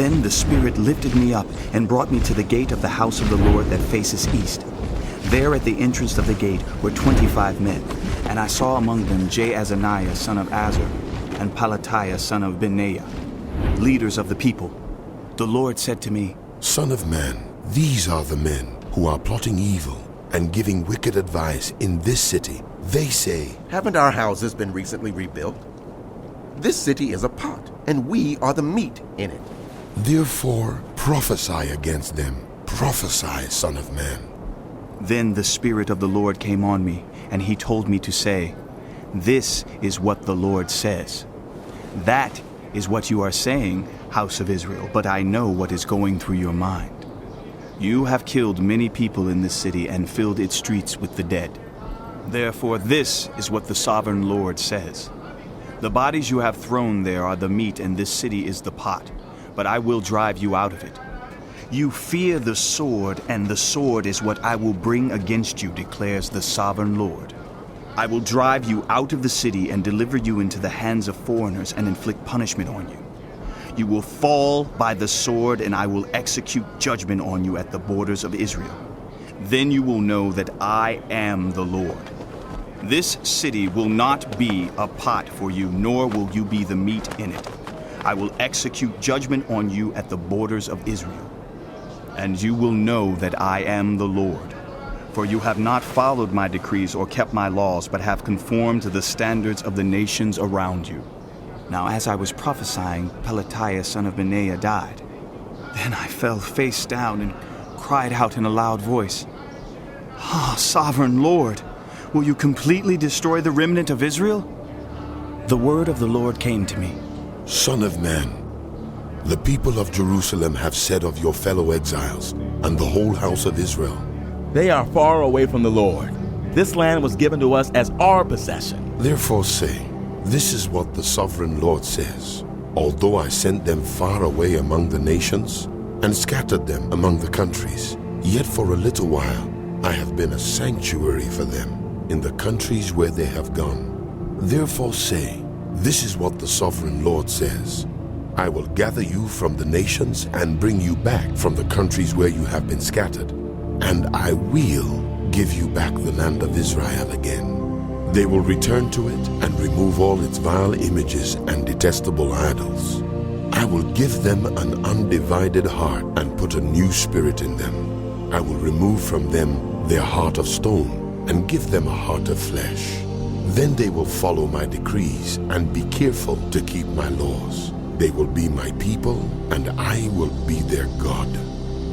Then the Spirit lifted me up and brought me to the gate of the house of the Lord that faces east. There at the entrance of the gate were 25 men, and I saw among them Jaazaniah son of Azur, and Pelatiah son of Benaiah, leaders of the people. The Lord said to me, Son of man, these are the men who are plotting evil and giving wicked advice in this city. They say, Haven't our houses been recently rebuilt? This city is a pot, and we are the meat in it. Therefore prophesy against them. Prophesy, Son of man. Then the Spirit of the Lord came on me, and he told me to say, This is what the Lord says. That is what you are saying, house of Israel, but I know what is going through your mind. You have killed many people in this city and filled its streets with the dead. Therefore this is what the sovereign Lord says. The bodies you have thrown there are the meat, and this city is the pot, but I will drive you out of it. You fear the sword, and the sword is what I will bring against you, declares the sovereign Lord. I will drive you out of the city and deliver you into the hands of foreigners and inflict punishment on you. You will fall by the sword, and I will execute judgment on you at the borders of Israel. Then you will know that I am the Lord. This city will not be a pot for you, nor will you be the meat in it. I will execute judgment on you at the borders of Israel. And you will know that I am the Lord. For you have not followed my decrees or kept my laws, but have conformed to the standards of the nations around you. Now as I was prophesying, Pelatiah son of Benaiah died. Then I fell face down and cried out in a loud voice, Sovereign Lord, will you completely destroy the remnant of Israel? The word of the Lord came to me. Son of man, the people of Jerusalem have said of your fellow exiles and the whole house of Israel, They are far away from the Lord. This land was given to us as our possession. Therefore say, This is what the sovereign Lord says. Although I sent them far away among the nations and scattered them among the countries, yet for a little while I have been a sanctuary for them in the countries where they have gone. Therefore say, This is what the sovereign Lord says. I will gather you from the nations and bring you back from the countries where you have been scattered, and I will give you back the land of Israel again. They will return to it and remove all its vile images and detestable idols. I will give them an undivided heart and put a new spirit in them. I will remove from them their heart of stone and give them a heart of flesh. Then they will follow my decrees and be careful to keep my laws. They will be my people, and I will be their God.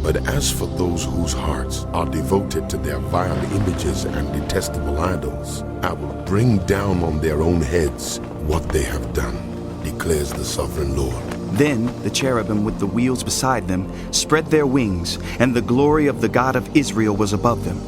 But as for those whose hearts are devoted to their vile images and detestable idols, I will bring down on their own heads what they have done, declares the sovereign Lord. Then the cherubim with the wheels beside them spread their wings, and the glory of the God of Israel was above them.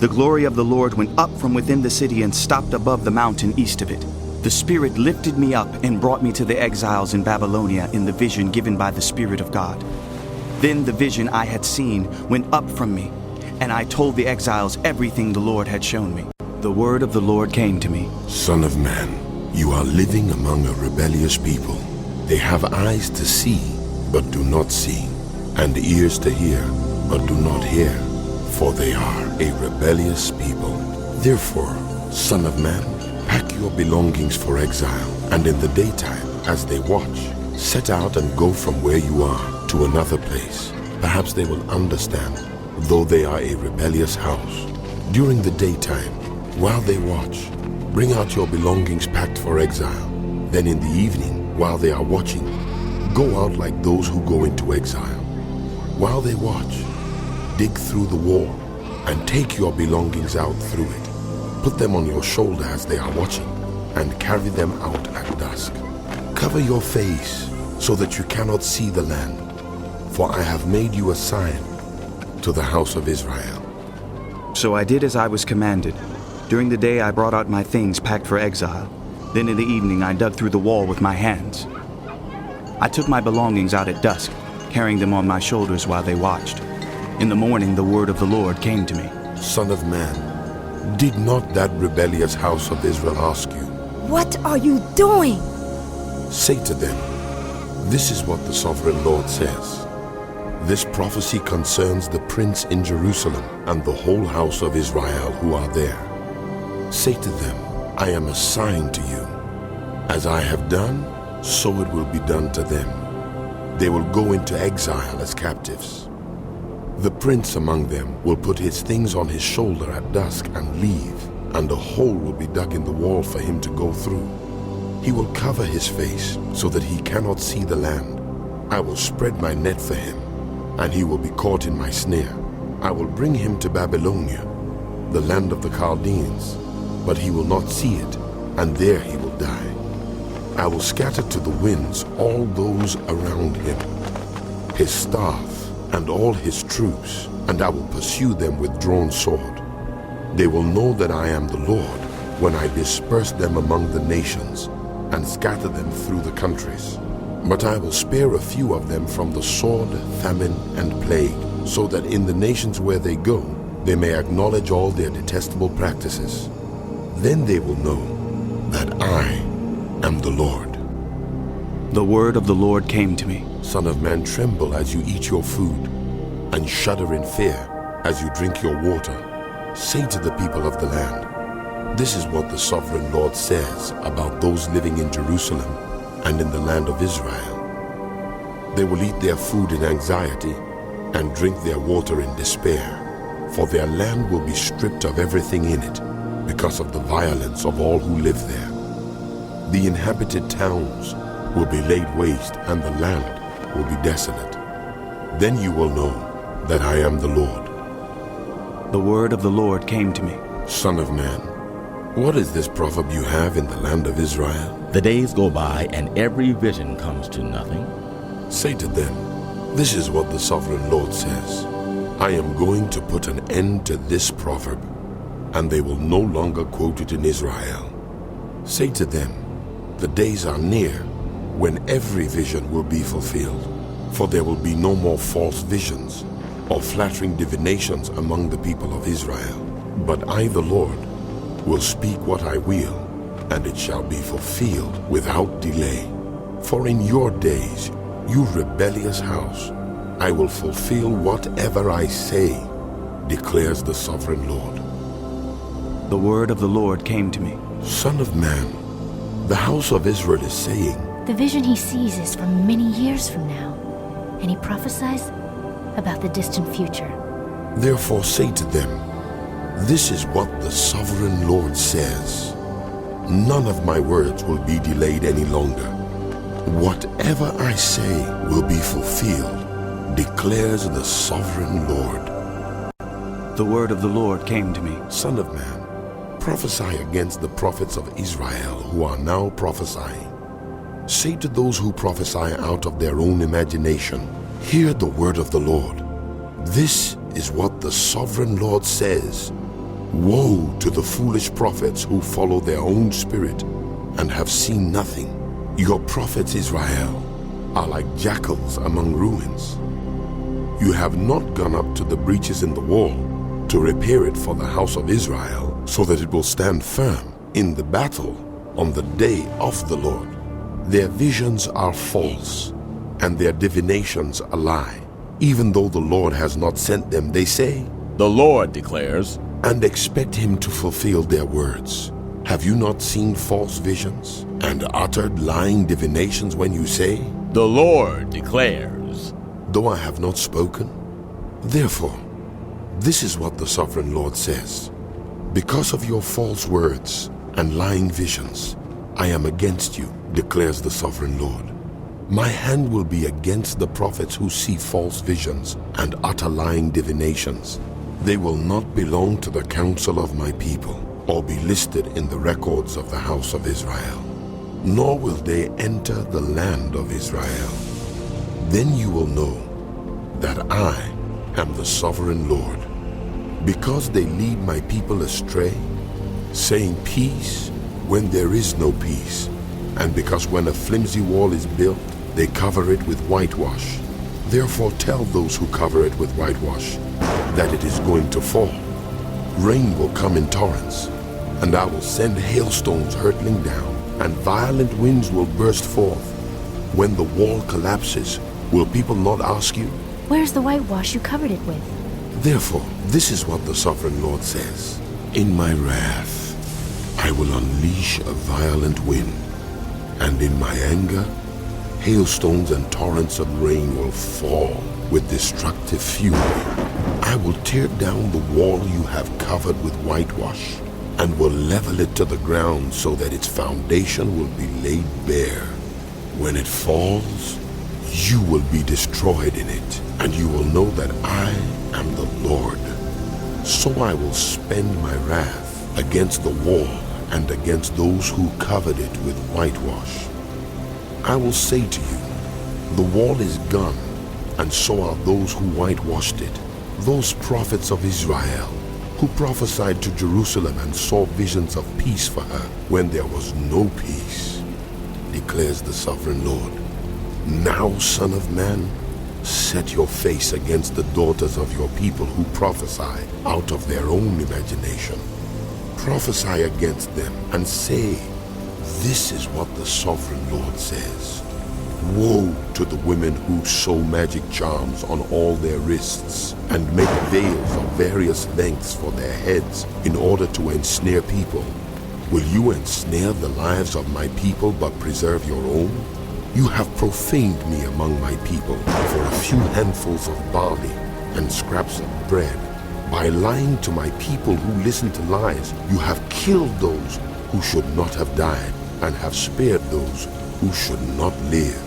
The glory of the Lord went up from within the city and stopped above the mountain east of it. The Spirit lifted me up and brought me to the exiles in Babylonia in the vision given by the Spirit of God. Then the vision I had seen went up from me, and I told the exiles everything the Lord had shown me. The word of the Lord came to me. Son of man, you are living among a rebellious people. They have eyes to see, but do not see, and ears to hear, but do not hear, for they are a rebellious people. Therefore, son of man, pack your belongings for exile, and in the daytime, as they watch, set out and go from where you are to another place. Perhaps they will understand, though they are a rebellious house. During the daytime, while they watch, bring out your belongings packed for exile. Then in the evening, while they are watching, go out like those who go into exile. While they watch, dig through the wall and take your belongings out through it. Put them on your shoulder as they are watching, and carry them out at dusk. Cover your face so that you cannot see the land, for I have made you a sign to the house of Israel. So I did as I was commanded. During the day I brought out my things packed for exile. Then in the evening I dug through the wall with my hands. I took my belongings out at dusk, carrying them on my shoulders while they watched. In the morning the word of the Lord came to me. Son of man, did not that rebellious house of Israel ask you, What are you doing? Say to them, This is what the sovereign Lord says. This prophecy concerns the prince in Jerusalem and the whole house of Israel who are there. Say to them, I am a sign to you. As I have done, so it will be done to them. They will go into exile as captives. The prince among them will put his things on his shoulder at dusk and leave, and a hole will be dug in the wall for him to go through. He will cover his face so that he cannot see the land. I will spread my net for him, and he will be caught in my snare. I will bring him to Babylonia, the land of the Chaldeans, but he will not see it, and there he will die. I will scatter to the winds all those around him, his staff and all his troops, and I will pursue them with drawn sword. They will know that I am the Lord when I disperse them among the nations and scatter them through the countries. But I will spare a few of them from the sword, famine, and plague, so that in the nations where they go, they may acknowledge all their detestable practices. Then they will know that I am the Lord. The word of the Lord came to me. Son of man, tremble as you eat your food, and shudder in fear as you drink your water. Say to the people of the land, this is what the sovereign Lord says about those living in Jerusalem and in the land of Israel. They will eat their food in anxiety and drink their water in despair, for their land will be stripped of everything in it because of the violence of all who live there. The inhabited towns will be laid waste and the land will be desolate. Then you will know that I am the Lord. The word of the Lord came to me. Son of man, what is this proverb you have in the land of Israel? The days go by and every vision comes to nothing. Say to them, this is what the sovereign Lord says. I am going to put an end to this proverb, and they will no longer quote it in Israel. Say to them, the days are near when every vision will be fulfilled, for there will be no more false visions or flattering divinations among the people of Israel. But I, the Lord, will speak what I will, and it shall be fulfilled without delay. For in your days, you rebellious house, I will fulfill whatever I say, declares the sovereign Lord. The word of the Lord came to me. Son of man, the house of Israel is saying, the vision he sees is from many years from now, and he prophesies about the distant future. Therefore say to them, this is what the sovereign Lord says. None of my words will be delayed any longer. Whatever I say will be fulfilled, declares the sovereign Lord. The word of the Lord came to me. Son of man, prophesy against the prophets of Israel who are now prophesying. Say to those who prophesy out of their own imagination, hear the word of the Lord. This is what the sovereign Lord says. Woe to the foolish prophets who follow their own spirit and have seen nothing. Your prophets, Israel, are like jackals among ruins. You have not gone up to the breaches in the wall to repair it for the house of Israel, so that it will stand firm in the battle on the day of the Lord. Their visions are false, and their divinations a lie. Even though the Lord has not sent them, they say, the Lord declares, and expect him to fulfill their words. Have you not seen false visions and uttered lying divinations when you say, the Lord declares, though I have not spoken? Therefore, this is what the sovereign Lord says. Because of your false words and lying visions, I am against you, declares the sovereign Lord. My hand will be against the prophets who see false visions and utter lying divinations. They will not belong to the council of my people, or be listed in the records of the house of Israel. Nor will they enter the land of Israel. Then you will know that I am the sovereign Lord. Because they lead my people astray, saying peace when there is no peace, and because when a flimsy wall is built, they cover it with whitewash. Therefore tell those who cover it with whitewash that it is going to fall. Rain will come in torrents, and I will send hailstones hurtling down, and violent winds will burst forth. When the wall collapses, will people not ask you? Where's the whitewash you covered it with? Therefore, this is what the sovereign Lord says. In my wrath, I will unleash a violent wind, and in my anger, hailstones and torrents of rain will fall with destructive fury. I will tear down the wall you have covered with whitewash, and will level it to the ground so that its foundation will be laid bare. When it falls, you will be destroyed in it, and you will know that I am the Lord. So I will spend my wrath against the wall and against those who covered it with whitewash. I will say to you, the wall is gone, and so are those who whitewashed it, those prophets of Israel who prophesied to Jerusalem and saw visions of peace for her when there was no peace, declares the sovereign Lord. Now, Son of Man, set your face against the daughters of your people who prophesy out of their own imagination. Prophesy against them and say, this is what the sovereign Lord says. Woe to the women who sew magic charms on all their wrists and make veils of various lengths for their heads in order to ensnare people. Will you ensnare the lives of my people but preserve your own? You have profaned me among my people for a few handfuls of barley and scraps of bread. By lying to my people who listen to lies, you have killed those who should not have died and have spared those who should not live.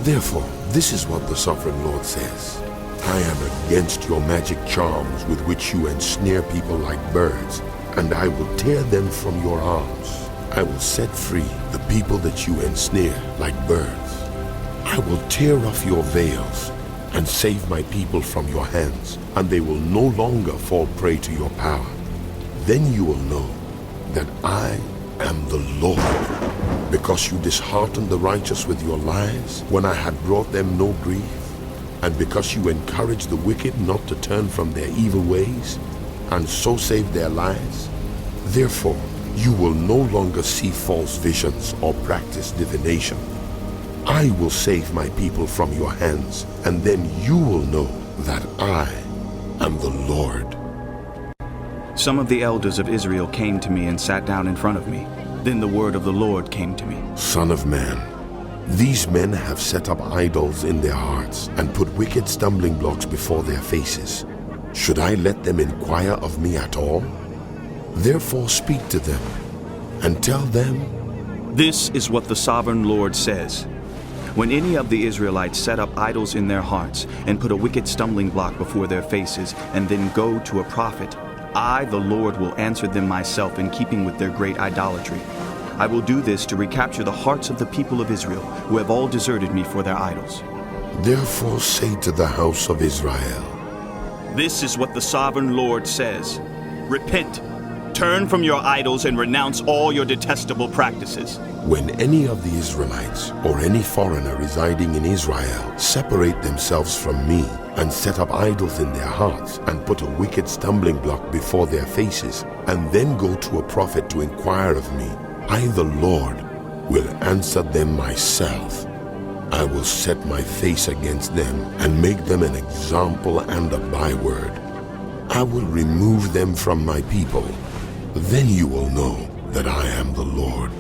Therefore, this is what the sovereign Lord says. I am against your magic charms with which you ensnare people like birds, and I will tear them from your arms. I will set free the people that you ensnare like birds. I will tear off your veils and save my people from your hands, and they will no longer fall prey to your power. Then you will know that I am the Lord, because you disheartened the righteous with your lies when I had brought them no grief, and because you encouraged the wicked not to turn from their evil ways, and so saved their lives. Therefore, you will no longer see false visions or practice divination. I will save my people from your hands, and then you will know that I am the Lord. Some of the elders of Israel came to me and sat down in front of me. Then the word of the Lord came to me. Son of man, these men have set up idols in their hearts and put wicked stumbling blocks before their faces. Should I let them inquire of me at all? Therefore speak to them and tell them, this is what the sovereign Lord says. When any of the Israelites set up idols in their hearts and put a wicked stumbling block before their faces and then go to a prophet, I, the Lord, will answer them myself in keeping with their great idolatry. I will do this to recapture the hearts of the people of Israel, who have all deserted me for their idols. Therefore say to the house of Israel, this is what the sovereign Lord says. Repent, turn from your idols, and renounce all your detestable practices. When any of the Israelites or any foreigner residing in Israel separate themselves from me and set up idols in their hearts and put a wicked stumbling block before their faces and then go to a prophet to inquire of me, I, the Lord, will answer them myself. I will set my face against them and make them an example and a byword. I will remove them from my people. Then you will know that I am the Lord.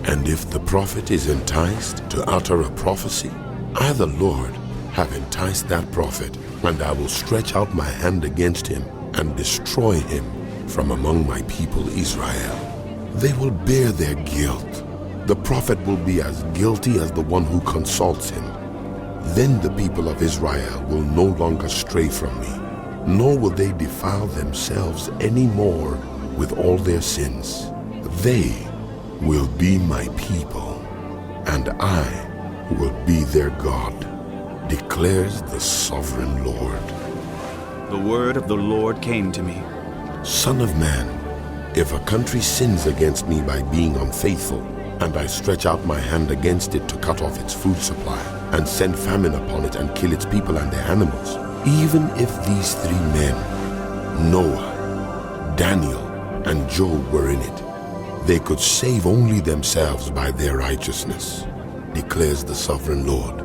And if the prophet is enticed to utter a prophecy, I, the Lord, have enticed that prophet, and I will stretch out my hand against him and destroy him from among my people Israel. They will bear their guilt. The prophet will be as guilty as the one who consults him. Then the people of Israel will no longer stray from me, nor will they defile themselves any more with all their sins. They will be my people, and I will be their God, declares the sovereign Lord. The word of the Lord came to me. Son of man, if a country sins against me by being unfaithful, and I stretch out my hand against it to cut off its food supply, and send famine upon it and kill its people and their animals, even if these three men, Noah, Daniel, and Job, were in it, they could save only themselves by their righteousness. declares the sovereign Lord.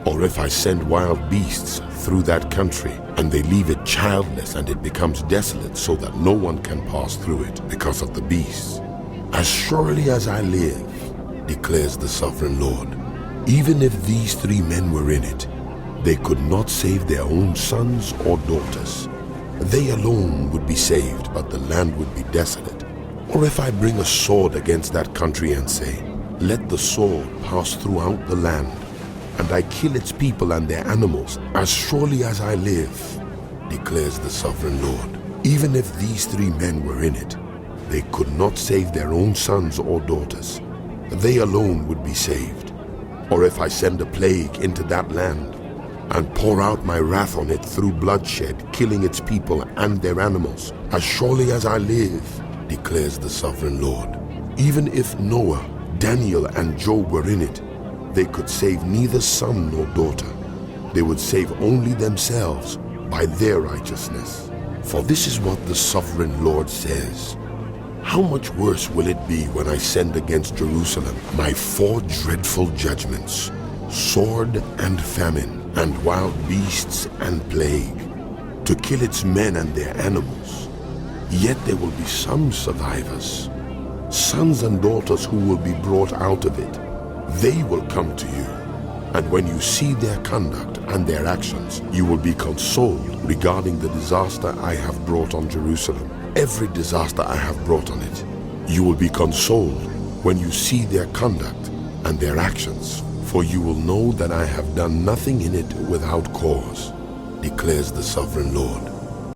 Or if I send wild beasts through that country, and they leave it childless and it becomes desolate so that no one can pass through it because of the beasts. As surely as I live, declares the sovereign Lord, even if these 3 men were in it, they could not save their own sons or daughters. They alone would be saved, but the land would be desolate. Or if I bring a sword against that country and say, let the sword pass throughout the land, and I kill its people and their animals, as surely as I live, declares the sovereign Lord, even if these 3 men were in it, they could not save their own sons or daughters. They alone would be saved. Or if I send a plague into that land, and pour out my wrath on it through bloodshed, killing its people and their animals, as surely as I live, declares the sovereign Lord, even if Noah, Daniel, and Job were in it, they could save neither son nor daughter. They would save only themselves by their righteousness. For this is what the sovereign Lord says. How much worse will it be when I send against Jerusalem my 4 dreadful judgments, sword and famine, and wild beasts and plague, to kill its men and their animals. Yet there will be some survivors, sons and daughters who will be brought out of it. They will come to you, and when you see their conduct and their actions, you will be consoled regarding the disaster I have brought on Jerusalem, every disaster I have brought on it. You will be consoled when you see their conduct and their actions, for you will know that I have done nothing in it without cause, declares the sovereign Lord.